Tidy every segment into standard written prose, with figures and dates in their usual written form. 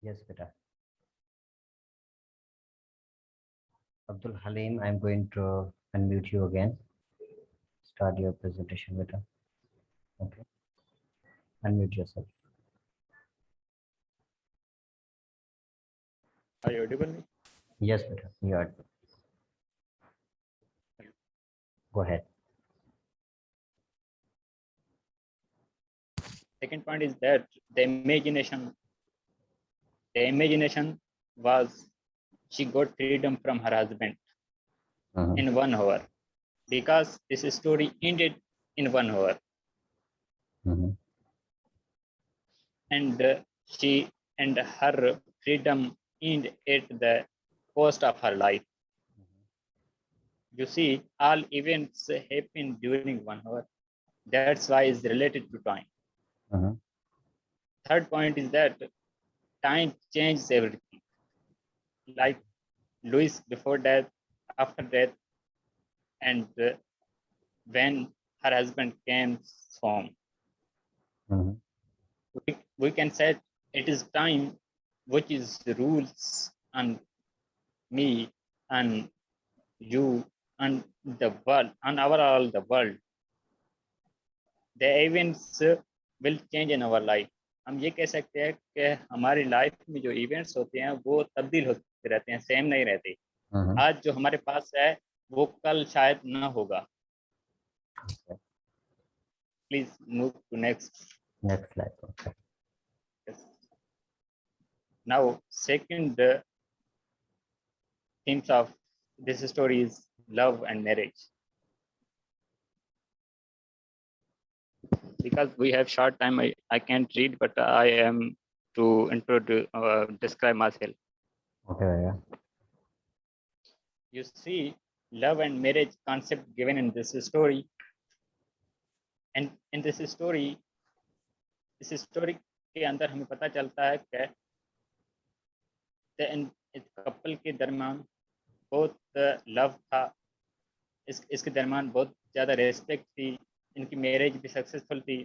Yes, beta. Abdul Halim, I'm going to unmute you again. Start your presentation, beta. Okay. Unmute yourself. Are you audible? Yes, beta. You are. Go ahead. Second point is that the imagination was she got freedom from her husband in 1 hour because this story ended in 1 hour. And she and her freedom ended at the cost of her life. You see, all events happen during 1 hour. That's why it's related to time. Third point is that time changes everything. Like Louis before death, after death, and when her husband came home. We can say it is time which is rules on me and you and the world and overall the world. The events will change in our life. हम ये कह सकते हैं कि हमारी life में जो events होते हैं वो तब्दील होते रहते हैं, सेम नहीं रहते. आज जो हमारे पास है वो कल शायद ना होगा. Please move to next slide. Okay. Yes. Now, second themes of this story is love and marriage. Because we have short time, I can't read, but I am to introduce, describe myself. Okay, yeah. You see, love and marriage concept given in this story, and in this story के अंदर हमें पता चलता है कि इस couple के दरमियान बहुत लव था, इसके दरमियान बहुत ज़्यादा रेस्पेक्ट थी, इनकी मैरिज भी सक्सेसफुल थी.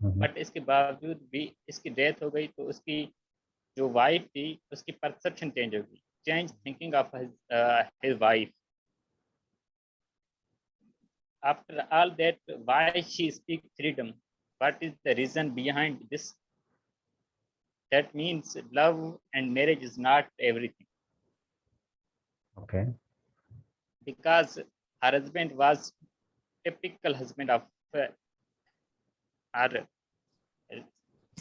बट इसके बावजूद भी इसकी डेथ हो गई तो उसकी जो वाइफ थी उसकी परसेप्शन चेंज हो गई. Change thinking of his wife. After all that, why she speak freedom? What is the reason behind this? That means love and marriage is not everything. Okay. Because her husband was typical husband of her.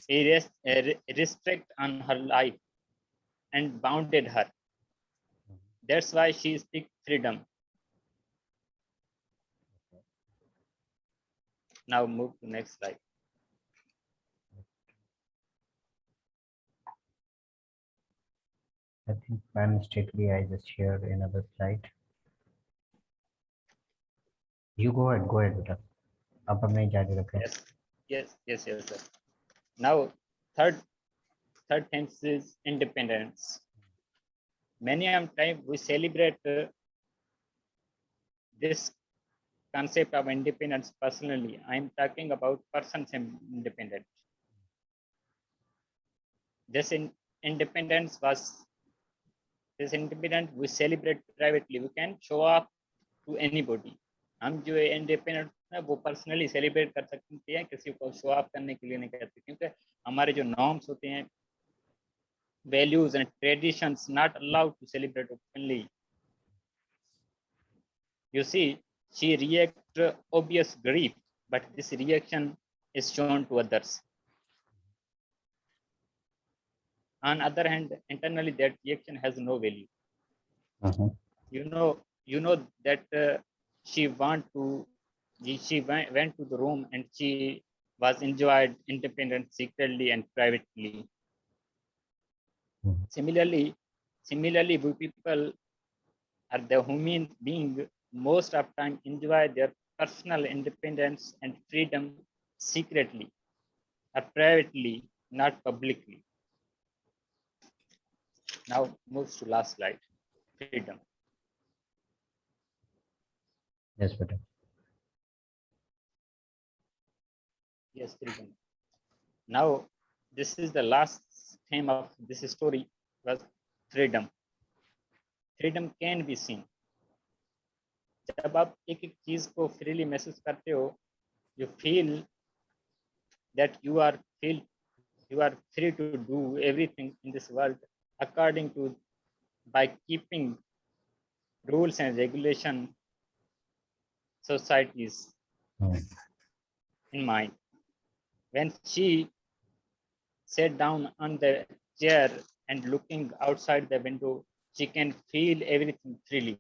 He restrict on her life and bounded her. That's why she speak freedom. Now move to next slide. I think by mistakenly I just shared another slide. You go ahead, beta. अब अब नहीं जारी रखें. Yes, sir. Now third thing is independence. Many times we celebrate this concept of independence personally. I'm talking about persons independent. This independence we celebrate privately. We can show off to anybody. हम जो independent है वो personally celebrate कर सकते हैं, किसी को show off करने के लिए नहीं करते, क्योंकि हमारे जो नॉर्म्स होते हैं, values and traditions not allowed to celebrate openly. You see, she react obvious grief, but this reaction is shown to others. On other hand, internally that reaction has no value. You know that she went to the room and she was enjoyed independent secretly and privately. Similarly, we people are the human being most of time enjoy their personal independence and freedom secretly or privately, not publicly. Now moves to last slide. Freedom. Yes, better. Yes, freedom. Now this is the last theme of this story was freedom. Freedom can be seen. जब आप एक एक चीज को freely महसूस करते हो, you feel that you are free to do everything in this world according to by keeping rules and regulation societies in mind. When she sat down on the chair and looking outside the window, she can feel everything freely.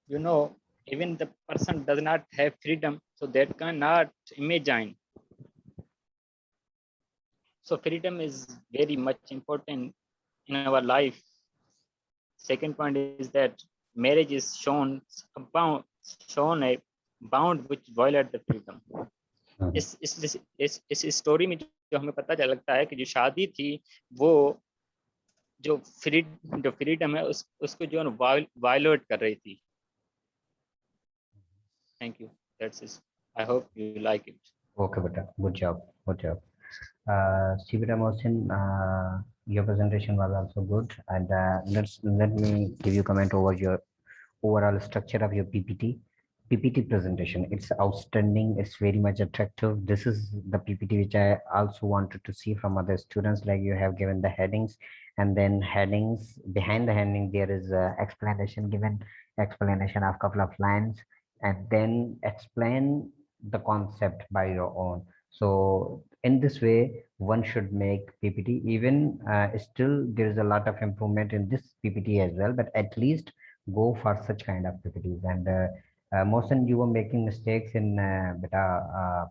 You know, even the person does not have freedom, so that cannot imagine. So freedom is very much important in our life. Second point is that marriage is shown a bound which violate the freedom. इस story में जो हमें पता लगता है कि जो शादी थी वो जो फ्रीडम है उसको जो वायलेट कर रही थी. Thank you. That's it. I hope you like it. Okay, beta. Good job. Good job. See, beta Mohsin, your presentation was also good, and let me give you comment over your overall structure of your PPT presentation. It's outstanding. It's very much attractive. This is the PPT which I also wanted to see from other students. Like you have given the headings, and then headings behind the heading there is a explanation given, explanation of couple of lines, and then explain the concept by your own. So in this way one should make PPT. Even still there is a lot of improvement in this PPT as well, but at least go for such kind of PPTs. And Mohsen, you were making mistakes in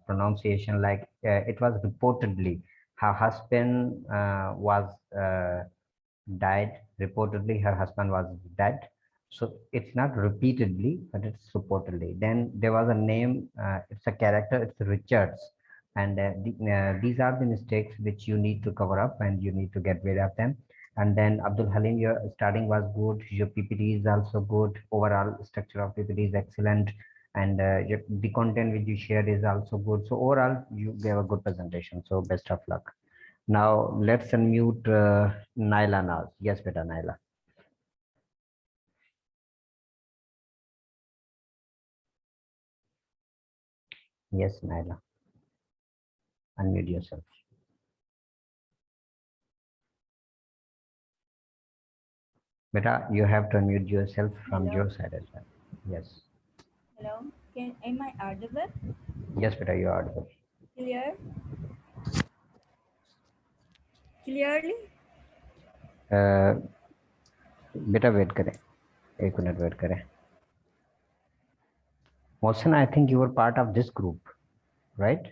pronunciation, like it was reportedly her husband was died. Reportedly her husband was dead. So it's not repeatedly, but it's reportedly. Then there was a name, it's a character, it's Richards. And these are the mistakes which you need to cover up and you need to get rid of them. And then Abdul Halim, your starting was good. Your PPT is also good. Overall structure of PPT is excellent. And the content which you shared is also good. So overall, you gave a good presentation. So best of luck. Now let's unmute Naila now. Yes, beta Naila. Yes, Naila. Unmute yourself. Beta, you have to unmute yourself from Hello. your side as well. Yes. Hello. Am I audible? Yes, beta, you are audible. Clear? Clearly? बेटा wait करें, एक minute wait करें. Mohsen, I think you were part of this group, right?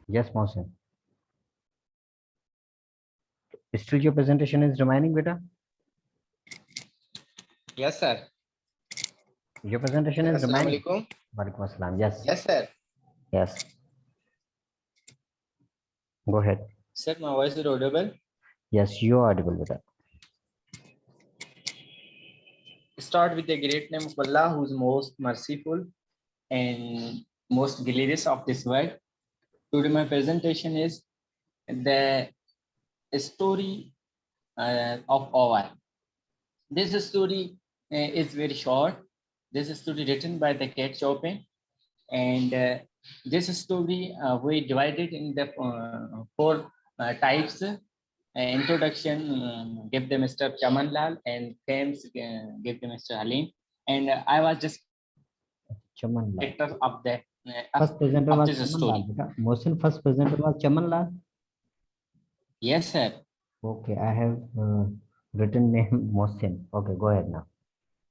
Yes, Mohsen. Still your presentation is remaining, beta? Yes, sir. Your presentation is remaining. Assalamualaikum. Walaikum assalam. Yes. Yes, sir. Yes. Go ahead. Sir, my voice is audible. Yes, you are audible, beta. Start with the great name of Allah, who is most merciful and most glorious of this world. Today, my presentation is the story of our. This story is very short. This story written by the cat shopping, and this story we divided in the four types. Introduction give them Mr. Chamanlal, and themes give them Mr. Halim, and I was just Chamanlal. director of the First presenter of was this Chamanlal, story. beta. Mohsen, first presenter was Chamanlal. Yes, sir. Okay, I have written name Mohsen. Okay, go ahead now.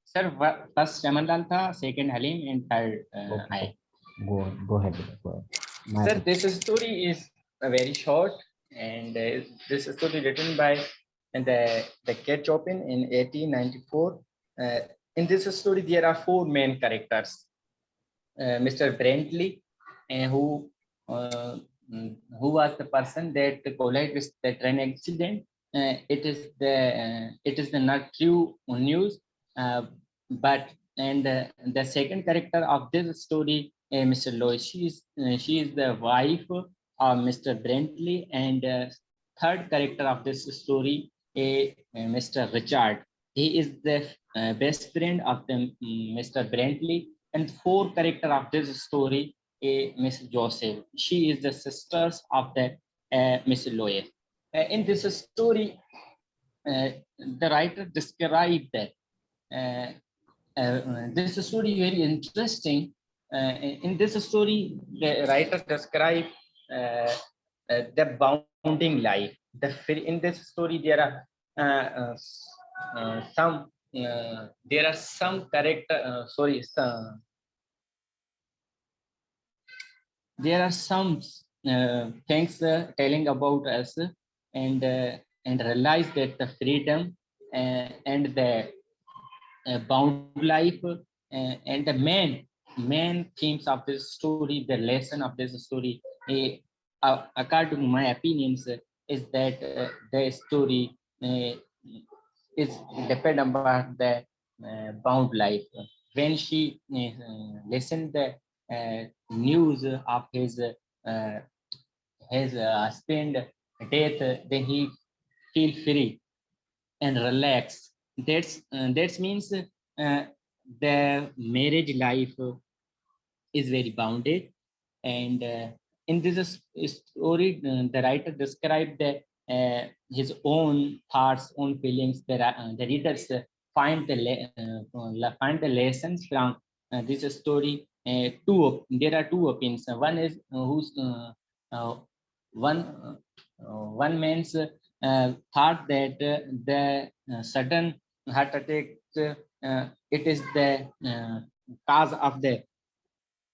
Sir, first Chamanlal tha, second Halim, and third Okay. I. Go ahead. Go ahead. Sir, this story is very short, and this story written by the cat Chopin in 1894. In this story, there are four main characters. Mr. Brentley, who was the person that collided with the train accident. It is the not true news, but the second character of this story Mr. Lois. She is the wife of Mr. Brentley, and third character of this story, Mr. Richard. He is the best friend of the Mr. Brentley, and fourth character of this story, Miss Joseph. She is the sisters of the Miss Lois. In this story, the writer described that. This story very interesting. In this story, the writer described the bounding life. In this story, there are some character. There are some things telling about us, and realize that the freedom and the bound life and the main themes of this story, the lesson of this story, according to my opinions, is that the story is depend upon the bound life. When she listened the news of his husband death, then he feel free and relax. That means the marriage life is very bounded, and in this story, the writer described his own thoughts, own feelings. The readers find the lessons from this story. There are two opinions. One is uh, one one man's thought that the sudden heart attack, it is the cause of the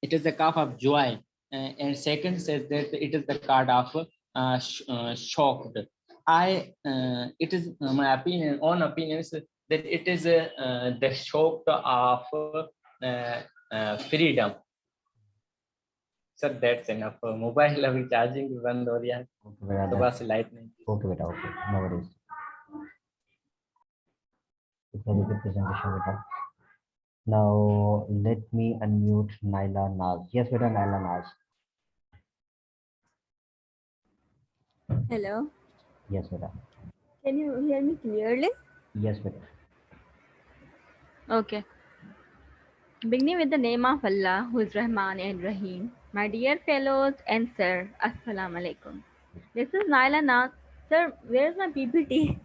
it is the cause of joy, and second says that it is the card of shocked. It is my opinion, own opinions, that it is the shock of freedom. Sir, that's enough. Mobile अभी charging भी बंद हो रही है, सुबह से light नहीं. Okay, beta. Okay, no worries. It's a very good presentation, beta. Now let me unmute Naila Naz. Yes, beta, Naila Naz. Hello. Yes, beta. Can you hear me clearly? Yes, beta. Okay. Beginning with the name of Allah, who is Rahman and Rahim. My dear fellows and sir, Assalamu alaikum. This is Naila Naz. Sir, where's my PPT?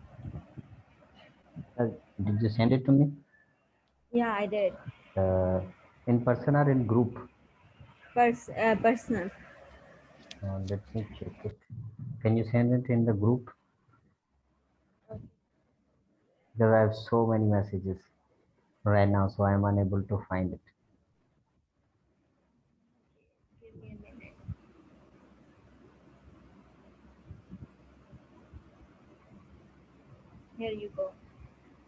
Did you send it to me? Yeah, I did. In person or in group? Personal. Let me check it. Can you send it in the group? Because I have so many messages right now, so I am unable to find it. Give me a minute. Here you go.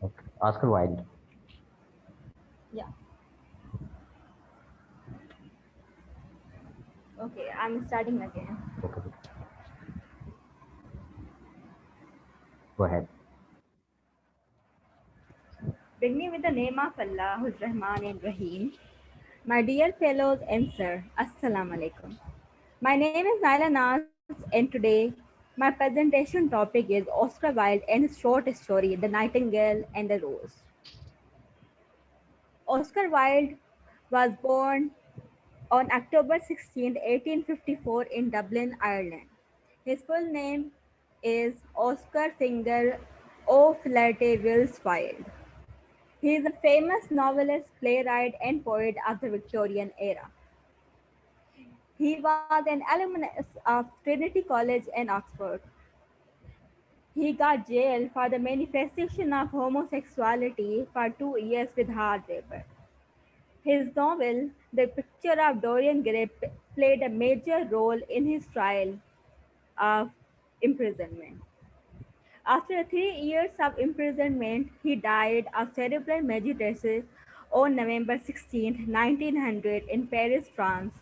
Okay. Oscar Wilde. Yeah. Okay, I'm starting again. Okay. Go ahead. Beginning with the name of Allah, who is Rahman and Rahim. My dear fellows and sir, Assalamu alaikum. My name is Naila Naz, and today my presentation topic is Oscar Wilde and his short story, The Nightingale and the Rose. Oscar Wilde was born on October 16, 1854 in Dublin, Ireland. His full name is Oscar Finger O'Flaherty Wills Wilde. He is a famous novelist, playwright, and poet of the Victorian era. He was an alumnus of Trinity College in Oxford. He got jailed for the manifestation of homosexuality for 2 years with hard labor. His novel, The Picture of Dorian Gray, played a major role in his trial of imprisonment. After 3 years of imprisonment, he died of cerebral metastasis on November 16, 1900 in Paris, France,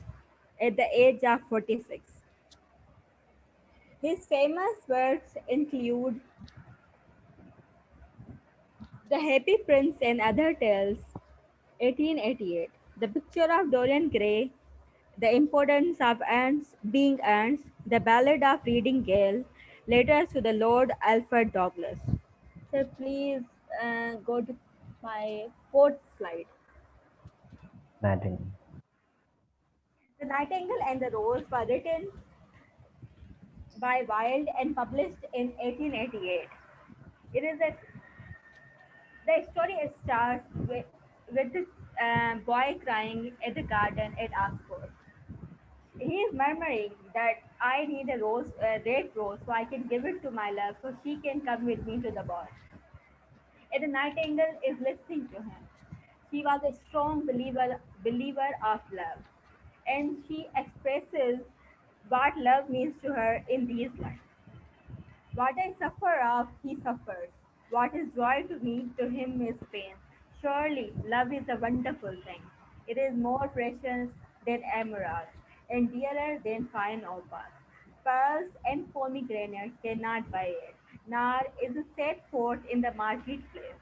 at the age of 46. His famous works include The Happy Prince and Other Tales, 1888, The Picture of Dorian Gray, The Importance of Ants Being Ants, The Ballad of Reading Gale, Letters to the Lord Alfred Douglas. So please go to my fourth slide. Nightingale. The Nightingale and the Rose were written by Wilde and published in 1888. It is a The story starts with the boy crying at the garden at Oxford. He is murmuring that I need a red rose, so I can give it to my love, so she can come with me to the ball. And the nightingale is listening to him. She was a strong believer of love, and she expresses what love means to her in these lines. What I suffer of, he suffers. What is joy to me, to him is pain. Surely, love is a wonderful thing. It is more precious than emeralds, and dearer than fine opals. Pearls and pomegranates cannot buy it, nor is it set forth in the marketplace.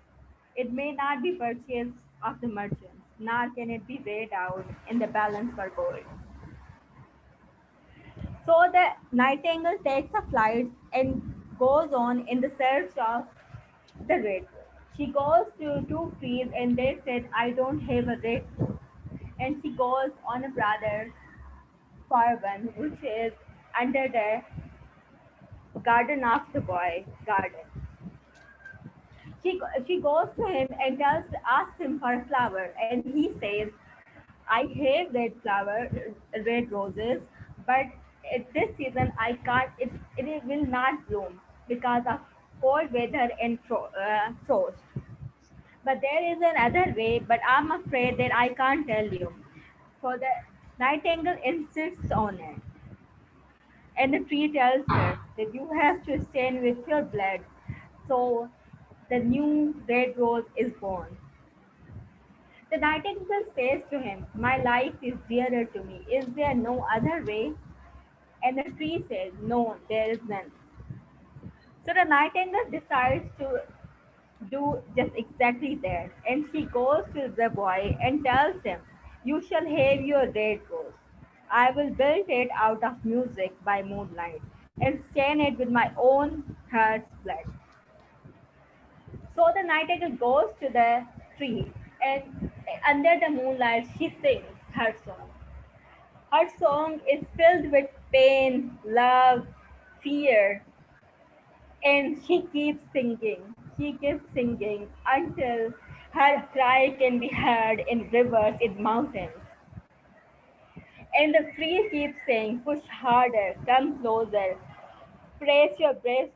It may not be purchased of the merchants, nor can it be weighed out in the balance for gold. So the nightingale takes a flight and goes on in the search of the red rose. She goes to two trees and they said, I don't have a red rose. And she goes on a brother for one, which is under the garden of the boy garden. She goes to him and asks him for a flower, and he says, I have red roses, but at this season I can't. It will not bloom because of cold weather and frost. But there is another way, but I'm afraid that I can't tell you. So the nightingale insists on it, and the tree tells her that you have to stand with your blood. So the new red rose is born. The nightingale says to him, my life is dearer to me. Is there no other way? And the tree says, no, there is none. So the nightingale decides to do just exactly that. And she goes to the boy and tells him, you shall have your red rose. I will build it out of music by moonlight and stain it with my own heart's blood. So the nightingale goes to the tree, and under the moonlight she sings her song. Her song is filled with pain, love, fear, and she keeps singing. She keeps singing until her cry can be heard in rivers, in mountains. And the tree keeps saying, push harder, come closer, press your breast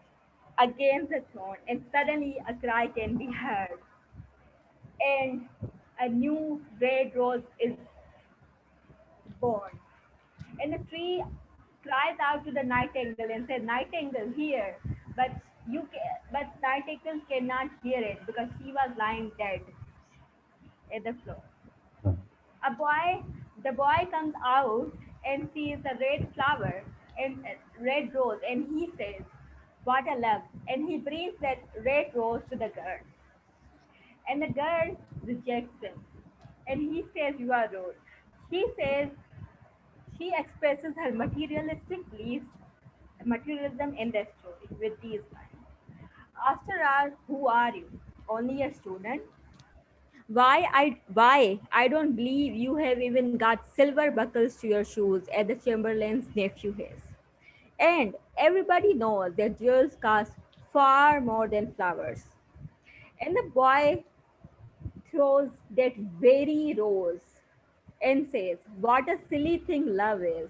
against the thorn, and suddenly a cry can be heard. And a new red rose is born. And the tree cries out to the nightingale and says, Nightingale, here. But nightingale cannot hear it because she was lying dead at the floor. Hmm. The boy comes out and sees a red flower and red rose, and he says, what a love. And he brings that red rose to the girl. And the girl rejects him. And he says, you are rude. She says, she expresses her materialistic beliefs, materialism in the story with these lines. After all, who are you? Only a student? Why I don't believe you have even got silver buckles to your shoes as the Chamberlain's nephew has. And everybody knows that jewels cost far more than flowers. And the boy throws that very rose and says, what a silly thing love is.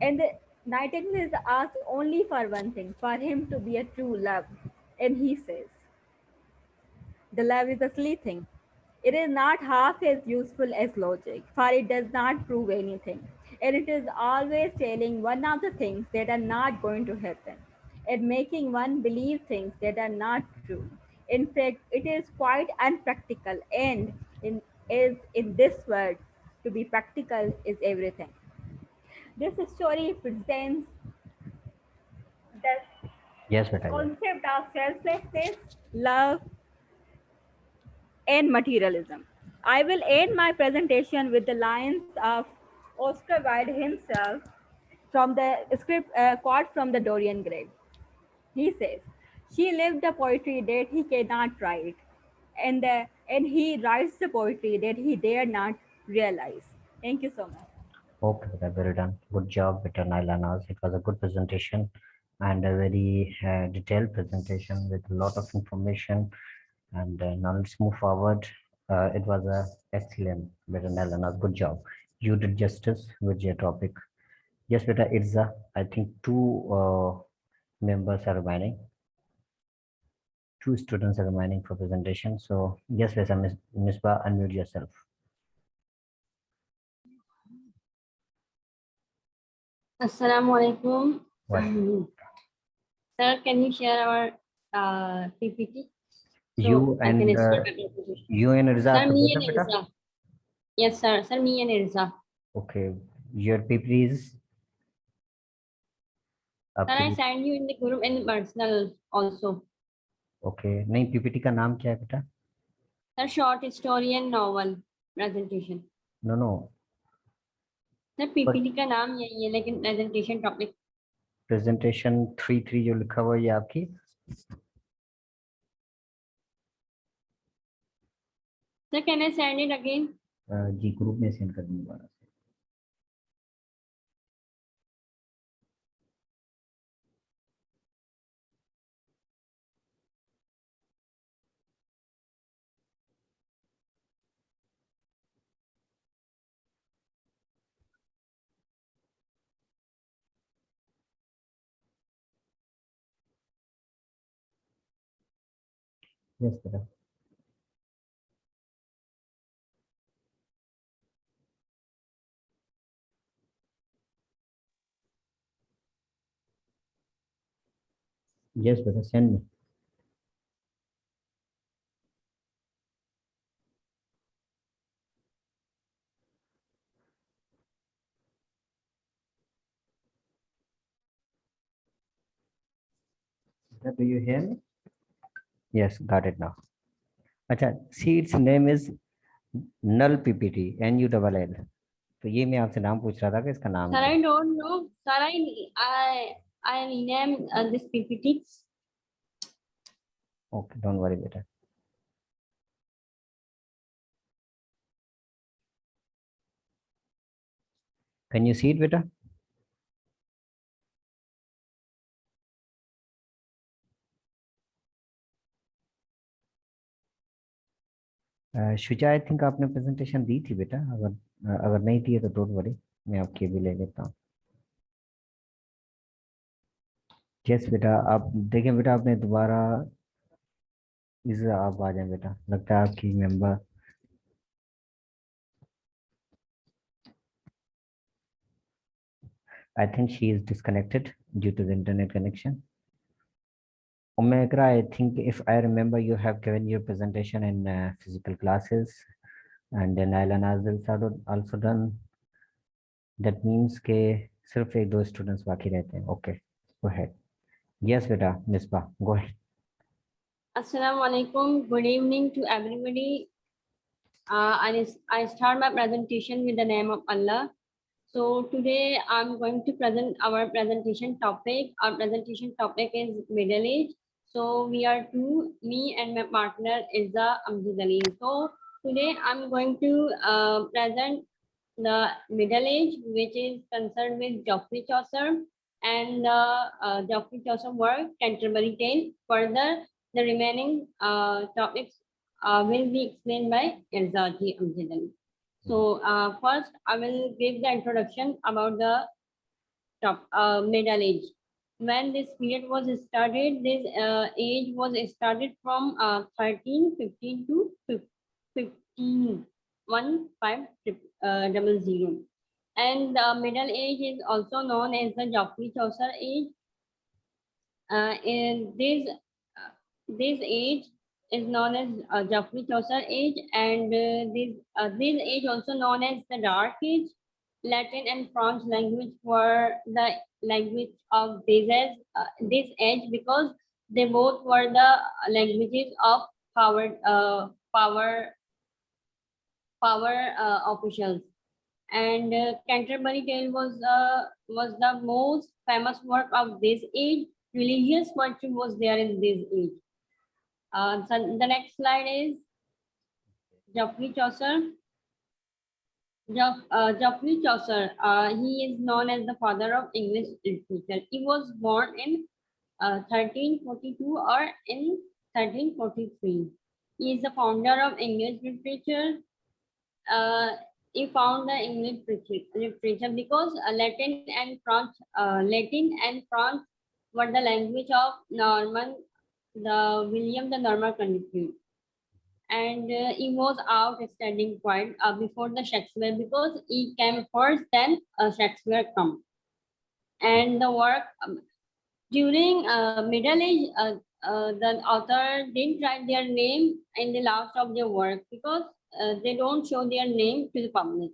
And the nightingale is asked only for one thing, for him to be a true love. And he says, the love is a silly thing. It is not half as useful as logic, for it does not prove anything. And it is always telling one of the things that are not going to happen, and making one believe things that are not true. In fact, it is quite unpractical, and in this world, to be practical is everything. This story presents the Yes, beta. Yeah. concept of selflessness, love, and materialism. I will end my presentation with the lines of Oscar Wilde himself from the script quote from the Dorian Gray. He says, "She lived the poetry that he cannot write, and he writes the poetry that he dare not realize." Thank you so much. Okay, well done. Good job, Better Nylanas. It was a good presentation and a very detailed presentation with a lot of information. And now let's move forward. It was a excellent, Better Nylanas. Good job. You did justice with your topic. Yes, Beta Irza. I think two members are remaining. Two students are remaining for presentation. So yes, Beta Misbah, unmute yourself. Assalamu alaikum. What? Sir, can you share our PPT? You I can and start my presentation. you and Irza Sir, are me together, and Beta? Irza. Yes, sir. Sir, me and Irza. Okay. Your PPT is Sir, I आपके send you in the group and personal also. Okay. नहीं PPT का नाम क्या है बेटा? Sir, short story and novel presentation. No. Sir, PPT का नाम यही है लेकिन presentation topic. Presentation 3 जो लिखा हुआ है ये आपकी? Sir, can I send it again? जी ग्रुप में सेंड कर दूंगा दोबारा से. Yes, बेटा. Yes, बेटा, send me. Do you hear me? Yes, got it now. अच्छा, see its name is null PPT, NULL. तो ये मैं आपसे नाम पूछ रहा था कि इसका नाम Sir, क्या है? I don't know. Sir, I renamed this PPT. Okay, don't worry बेटा. Can you see it बेटा? शुजा आई थिंक आपने प्रेजेंटेशन दी थी बेटा. अगर नहीं दी है तो डोंट वरी, मैं आपकी भी ले लेता हूँ. यस बेटा, आप देखें बेटा, आपने दोबारा इस आप आ जाए बेटा. लगता है आपकी member I think she is disconnected due to the internet connection. Omega, I think if I remember, you have given your presentation in physical classes, and then Alan has also done. That means के सिर्फ एक दो students बाकी रहते हैं. Okay, go ahead. Yes, beta, Misbah, go ahead. Assalamu alaikum. Good evening to everybody. I start my presentation with the name of Allah. So today I'm going to present our presentation topic. Our presentation topic is middle age. So we are two, me and my partner Izza Amjadali. So today I'm going to present the middle age, which is concerned with Geoffrey Chaucer and Geoffrey Chaucer work, Canterbury Tales. Further, the remaining topics will be explained by Izza Amjadali. So first, I will give the introduction about the middle age. When this period was started, this age was started from 1315 to 1500. And the middle age is also known as the Geoffrey Chaucer age. In this age is known as Geoffrey Chaucer age, and this age also known as the Dark Age. Latin and French language were the language of this age because they both were the languages of power officials. And Canterbury Tale was the most famous work of this age. Religious virtue was there in this age. So the next slide is Geoffrey Chaucer. Geoffrey Chaucer, he is known as the father of English literature. He was born in 1342 or in 1343. He is the founder of English literature. He found the English literature because Latin and French were the language of William the Norman conducted. And he was outstanding point before the Shakespeare because he came first, then Shakespeare come. And the work during Middle Age, the author didn't write their name in the last of their work because they don't show their name to the public.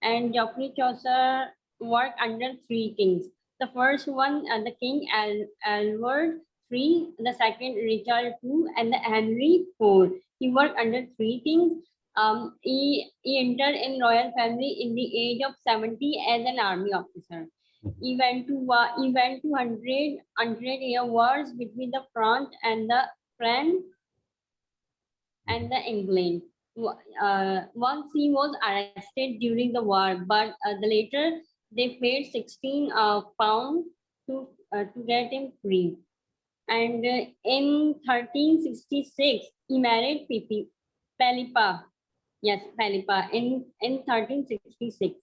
And Geoffrey Chaucer worked under three kings. The first one, the King Edward III, the second Richard II, and the Henry IV. He worked under three kings. He entered in royal family in the age of 70 as an army officer. He went to 100-year wars between the France and the England. Once he was arrested during the war, but later they paid 16 pounds to get him free. And in 1366, he married Philippa. Yes, Philippa in 1366.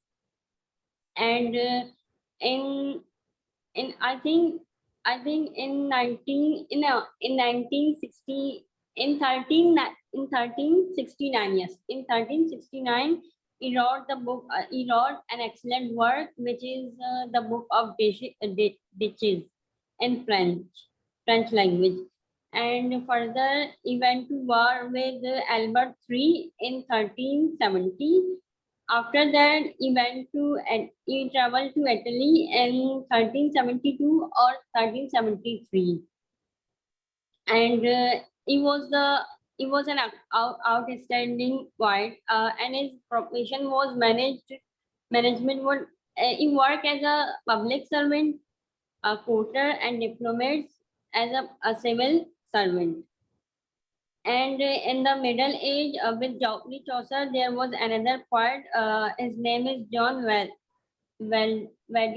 And in I think in 1369, yes, in 1369 he wrote the book. He wrote an excellent work, which is the book of ditches in French language. And further, he went to war with Albert III in 1370. After that, he traveled to Italy in 1372 or 1373. And he was an outstanding poet, and his profession was management. He worked as a public servant, a courtier, and diplomat as a civil servant. And in the Middle Age, with Geoffrey Chaucer, there was another poet. His name is John Wadife, I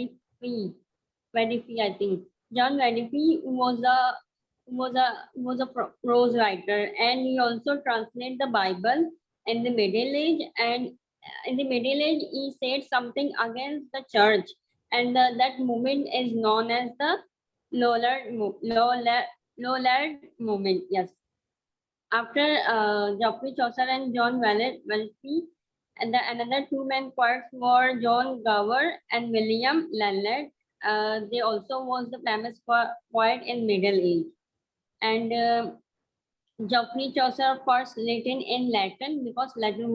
think. John Wadife was a prose writer, and he also translated the Bible in the Middle Age. And in the Middle Age, he said something against the church, and that movement is known as the Lollard movement. Yes. After Geoffrey Chaucer and John Wadife, and another two men poets were John Gower and William Leonard. They also was the famous poet in Middle Age. And Geoffrey Chaucer first written in Latin because Latin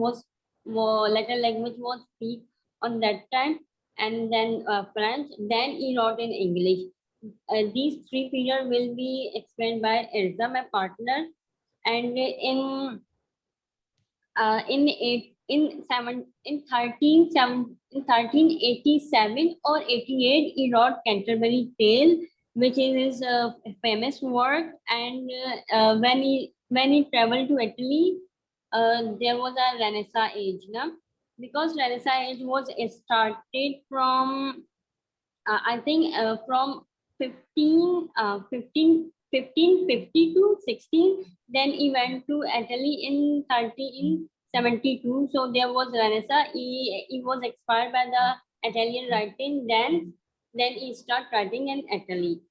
language was speak on that time, and then French. Then he wrote in English. These three periods will be explained by Erza, my partner. And in 1387 or 88, he wrote Canterbury Tale, which is his famous work. And when he traveled to Italy, there was a Renaissance age, because Renaissance age was started from I think from 1550 to 16. Then he went to Italy in 1372. So there was Renaissance. He was inspired by the Italian writing. Then he started writing in Italy.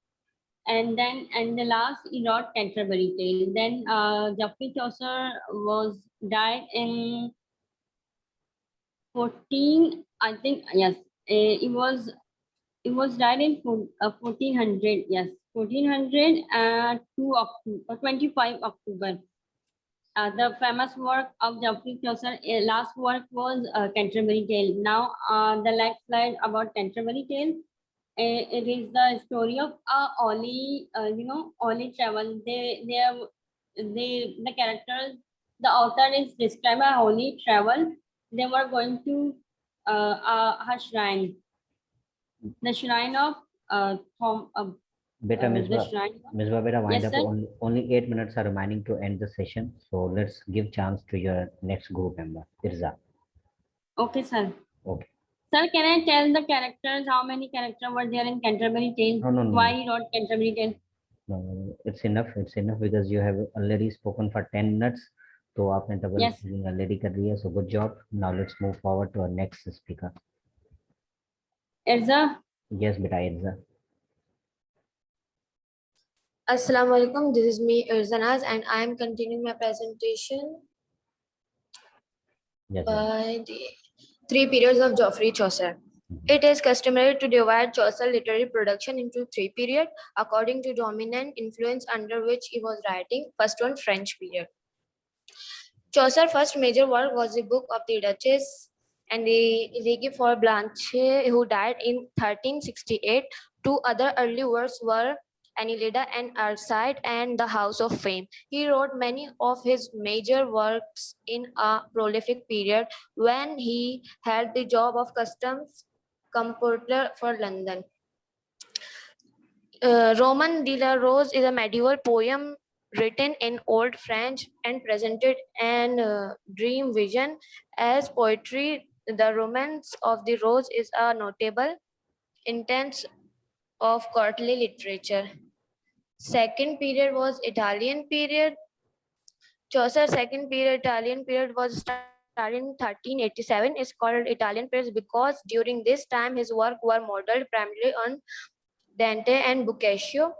And the last he wrote Canterbury Tale. Then Geoffrey Chaucer died in 14. I think yes. It was died in 1400. Yes, 1400 25 October. The famous work of Geoffrey Chaucer, last work was Canterbury Tale. Now the next slide about Canterbury Tale. It is the story of Ollie, Ollie travel. The characters, the author is described as Ollie travel. They were going to her shrine. The shrine of Beta, the shrine. Misbah, beta, wind Yes, up. sir. Only 8 minutes are remaining to end the session. So let's give chance to your next group member, Irza. Okay, sir. Okay. Sir, can I tell the characters how many characters were there in Canterbury Tales? No, Why he wrote Canterbury Tales? No, it's enough. It's enough because you have already spoken for 10 minutes. तो आपने double Yes. speaking already कर लिया. So good job. Now let's move forward to our next speaker. Erza. Yes, beta, Irza. Assalamu alaikum, this is me Irzanaz and I am continuing my presentation Yes, by the three periods of Geoffrey Chaucer. It is customary to divide Chaucer literary production into three periods according to dominant influence under which he was writing. First one, French period. Chaucer's first major work was the Book of the Duchess and the Elegy for Blanche, who died in 1368. Two other early works were Aeneida and Arcite and The House of Fame. He wrote many of his major works in a prolific period when he had the job of customs comptroller for London. Roman de la Rose is a medieval poem written in Old French and presented an dream vision as poetry. The Romance of the Rose is a notable instance of courtly literature. Second period was Italian period. Chaucer's second period, Italian period, was started in 1387. It's called Italian period because during this time his work were modeled primarily on Dante and Boccaccio.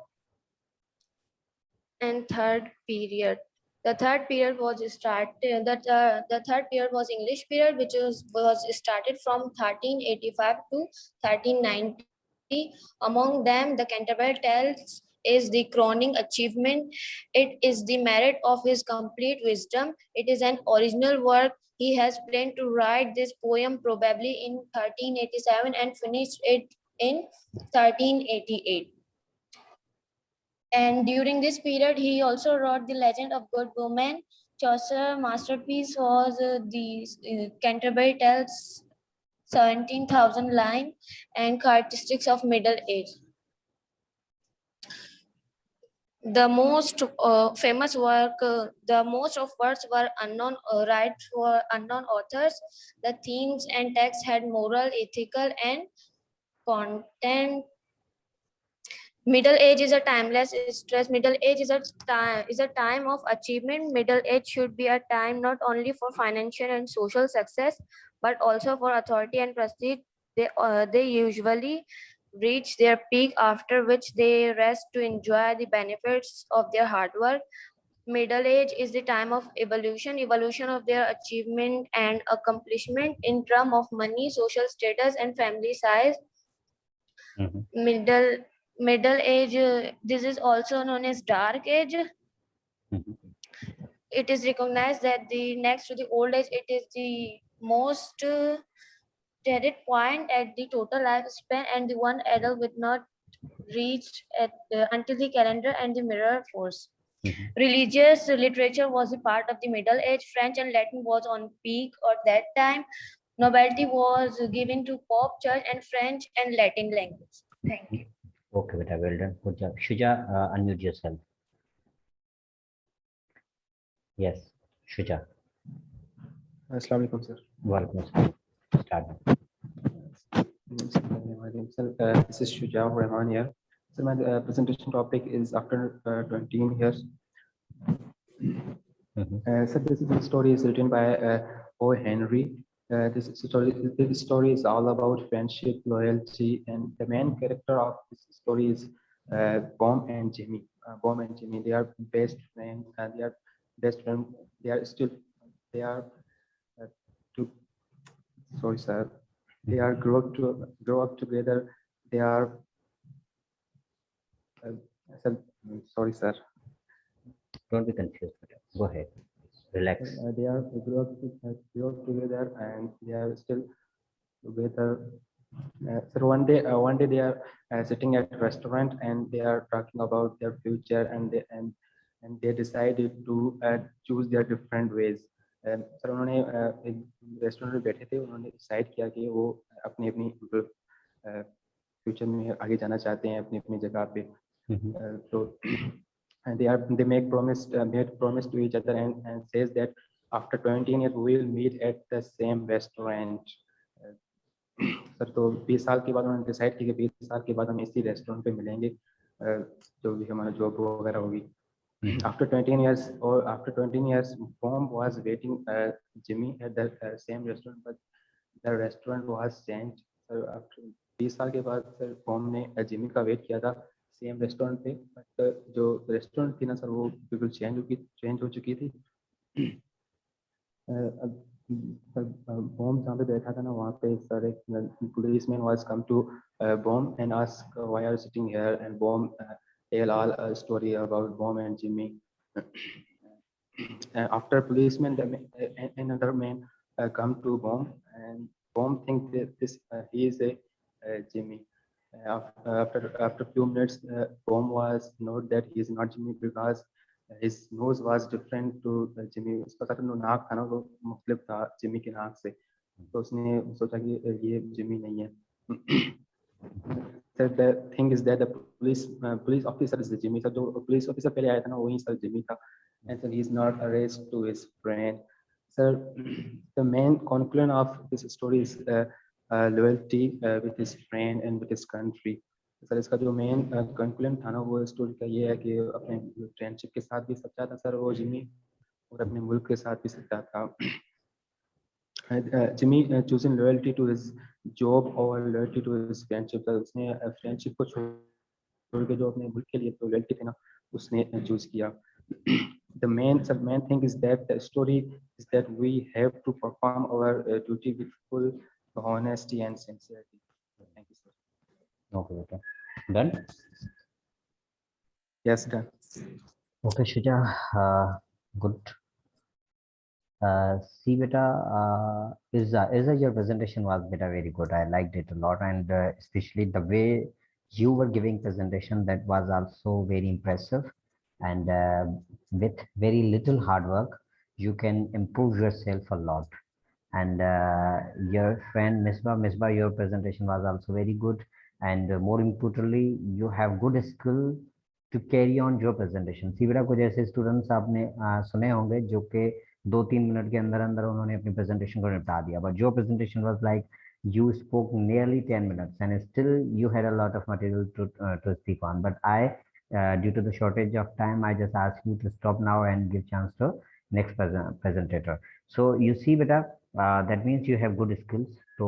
And third period. The third period was started. The third period was English period, which was started from 1385 to 1390. Among them, the Canterbury Tales is the crowning achievement. It is the merit of his complete wisdom. It is an original work. He has planned to write this poem probably in 1387 and finished it in 1388. And during this period, he also wrote The Legend of Good Woman. Chaucer's masterpiece was the Canterbury Tales, 17,000 lines and characteristics of middle age. The most famous work, the most of works were unknown, for unknown authors. The themes and texts had moral, ethical, and content. Middle age is a timeless stress. Middle age is a time of achievement. Middle age should be a time not only for financial and social success, but also for authority and prestige. They usually reach their peak, after which they rest to enjoy the benefits of their hard work. Middle age is the time of evolution of their achievement and accomplishment in terms of money, social status, and family size. Middle age, this is also known as dark age. It is recognized that the next to the old age, it is the most dreaded point at the total lifespan, and the one adult would not reach at until the calendar and the mirror force. Religious literature was a part of the middle age. French and Latin was on peak at that time. Nobility was given to Pope, Church, and French and Latin language. Thank you. Okay, beta, well done. Good job. Shuja, unmute yourself. Yes, Shuja. Assalamu alaikum, sir. Welcome. Start. This is Shuja Rahman here. So my presentation topic is after 20 years. So this story is written by O. Henry. This story is all about friendship, loyalty, and the main character of this story is Bomb and Jimmy. Bomb and Jimmy, they are best friends, and they are best friends. They are sorry, sir. They are grow up together. They are sorry, sir. Don't be confused. Go ahead. Relax. They are grow up together, and they are still together. So one day they are sitting at a restaurant, and they are talking about their future, and they decided to choose their different ways. Sir उन्होंने एक restaurant में बैठे थे, उन्होंने decide किया कि वो अपनी अपनी फ्यूचर में आगे जाना चाहते हैं अपनी अपनी जगह पे। तो they made promise to each other and says that after 20 years we will meet at the same restaurant. Sir तो 20 साल के बाद उन्होंने डिसाइड किया कि 20 साल के बाद हम इसी रेस्टोरेंट पे मिलेंगे, जो भी हमारा जॉब वगैरह होगी। After 20 years, Bomb was waiting Jimmy at the same restaurant, but the restaurant was changed. Sir after 20 साल के बाद सर बॉम्ब ने जिमी का वेट किया था सेम रेस्टोरेंट पे, बट जो रेस्टोरेंट थी ना सर वो बिल्कुल चेंज हो चुकी थी। बॉम्ब जहाँ पे बैठा था ना वहाँ पे सर एक policeman was come to bomb and ask why are you sitting here, and bomb tell all a story about Bomb and Jimmy. After policeman, another man come to Bomb, and Bomb think that this he is a Jimmy. After few minutes, Bomb was note that he is not Jimmy because his nose was different to Jimmy. उसका sir नाक था ना वो मुख्तलिफ था Jimmy के नाक से, तो उसने सोचा कि ये जिमी नहीं है। So the thing is that the police officer is the Jimmy. So the police officer पहले आया था ना वही सर Jimmy था, and so he is not arrested to his friend. So the main conclusion of this story is loyalty with his friend and with his country. Sir इसका जो main conclusion था ना वो स्टोरी का ये है कि अपने फ्रेंडशिप के साथ भी सच्चा था सर वो जिमी, और अपने मुल्क के साथ भी सच्चा था। Jimmy choosing loyalty to his job or loyalty to his friendship. तो उसने फ्रेंडशिप को छोड़ के जो अपने मुल्क के लिए तो loyalty थी ना उसने चूज किया। The main thing is that the story is that we have to perform our duty with full honesty and sincerity. Thank you, sir. Okay. Done? Yes, done. Okay, Shuja, good. See, beta, Izza, your presentation was beta very good. I liked it a lot, and especially the way you were giving presentation, that was also very impressive. And with very little hard work, you can improve yourself a lot. And your friend Misbah, your presentation was also very good. And more importantly, you have good skill to carry on your presentation. सी बेटा कुछ ऐसे students आपने सुने होंगे जो कि 2-3 minute के अंदर अंदर उन्होंने अपनी प्रेजेंटेशन को निपटा दिया, but your presentation was like you spoke nearly 10 minutes and still you had a lot of material to speak on. But I, due to the shortage of time, I just asked you to stop now and give chance to next presenter. So you see beta, that means you have good skills. तो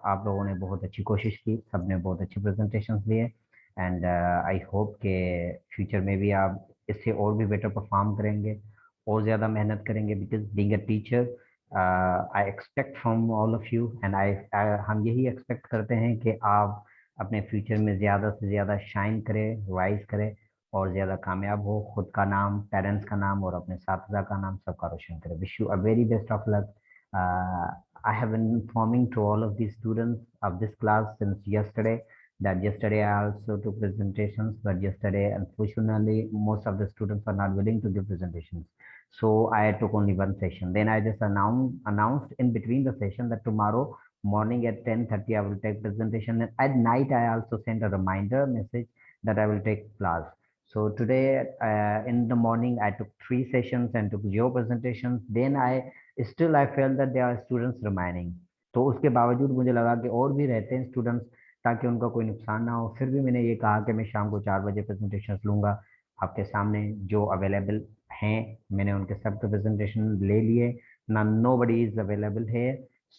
आप लोगों ने बहुत अच्छी कोशिश की, सबने बहुत अच्छी presentations दिए, एंड आई होप के फ्यूचर में भी आप इससे और भी बेटर परफॉर्म करेंगे और ज़्यादा मेहनत करेंगे, because being a teacher I expect from all of you and हम यही एक्सपेक्ट करते हैं कि आप अपने फ्यूचर में ज़्यादा से ज़्यादा शाइन करें, राइज करें और ज़्यादा कामयाब हो, खुद का नाम, पेरेंट्स का नाम और अपने साथीदार का नाम सबका रोशन करें। Wish you a very best of luck. I have been informing to all of the students of this class since yesterday that yesterday I also took presentations, but yesterday unfortunately most of the students are not willing to give presentations, so I took only one session. Then I just announced in between the session that tomorrow morning at 10:30 I will take presentation, and at night I also sent a reminder message that I will take class. So today in the morning I took 3 sessions and took 0 presentations. Then I felt that there are students remaining, तो उसके बावजूद मुझे लगा कि और भी रहते हैं स्टूडेंट्स ताकि उनका कोई नुकसान ना हो, फिर भी मैंने ये कहा कि मैं शाम को 4 बजे प्रेजेंटेशन लूँगा आपके सामने जो अवेलेबल हैं। मैंने उनके सब के प्रेजेंटेशन ले लिए ना, नोबडी इज अवेलेबल है,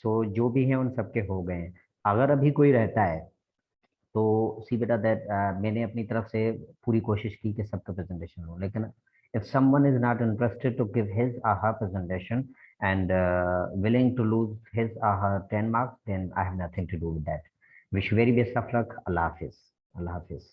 सो जो भी हैं उन सबके हो गए हैं। अगर अभी कोई रहता है तो सी बेटा दैट मैंने अपनी तरफ से पूरी कोशिश की कि सबका प्रेजेंटेशन हो, लेकिन if someone is not interested to give his or her presentation and willing to lose his or her 10 marks, then I have nothing to do with that. Wish you very best of luck. Allah Hafiz. Allah Hafiz.